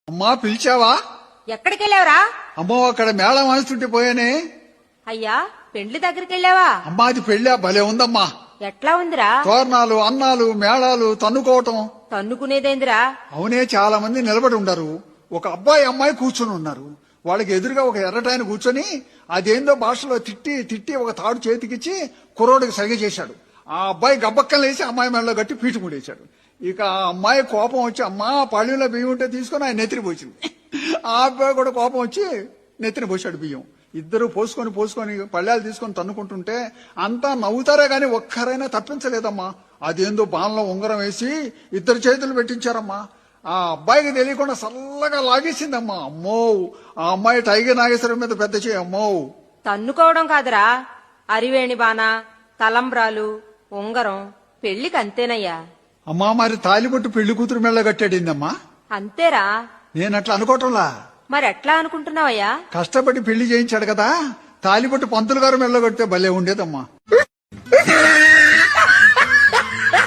అమ్మా పిలిచావా? ఎక్కడికెళ్ళావురా? అమ్మో అక్కడ మేళం వాయిస్తుంటే పోయానే. అయ్యా పెండ్లి దగ్గరికెళ్ళావా? అమ్మా అది పెళ్ళా భలే ఉందమ్మా. ఎట్లా ఉందిరా? తోరణాలు అన్నాలు మేళాలు తన్నుకోవటం. తన్నుకునేదేందిరా? అవునే చాలా మంది నిలబడి ఉండరు. ఒక అబ్బాయి అమ్మాయి కూర్చొని ఉన్నారు. వాళ్ళకి ఎదురుగా ఒక ఎర్రటాయన కూర్చొని అదేందో భాషలో తిట్టి తిట్టి ఒక తాడు చేతికిచ్చి కుర్రోడికి సరిగ చేశాడు. ఆ అబ్బాయి గబ్బక్కలు వేసి అమ్మాయి మెడలో కట్టి పీటు ముడేశాడు. ఇక ఆ అమ్మాయి కోపం వచ్చి అమ్మా పళ్ళులో బియ్యం ఉంటే తీసుకొని ఆయన నెత్తిని పోసింది. ఆ అబ్బాయి కూడా కోపం వచ్చి నెత్తిన పోసాడు బియ్యం. ఇద్దరు పోసుకొని పళ్ళాలు తీసుకొని తన్నుకుంటుంటే అంతా నవ్వుతారే గాని ఒక్కరైనా తప్పించలేదమ్మా. అదేందో బాణలో ఉంగరం వేసి ఇద్దరు చేతులు పెట్టించారమ్మా. ఆ అబ్బాయికి తెలియకుండా చల్లగా లాగేసిందమ్మా. అమ్మో ఆ అమ్మాయి టైగర్ నాగేశ్వరం మీద పెద్ద చేయి. అమ్మో తన్నుకోవడం కాదురా, అరివేణి బాణ, తలంబ్రాలు, ఉంగరం పెళ్లికి అంతేనయ్యా. అమ్మా మరి తాలిబొట్టు పెళ్లి కూతురు మెళ్ళ కట్టాడిందమ్మా. అంతేరా. నేనట్లా అనుకోవటంలా. మరెట్లా అనుకుంటున్నావయ్యా? కష్టపడి పెళ్లి చేయించాడు కదా, తాలిబొట్టు పంతులు గారు మెళ్ళ కడితే భలే ఉండేదమ్మా.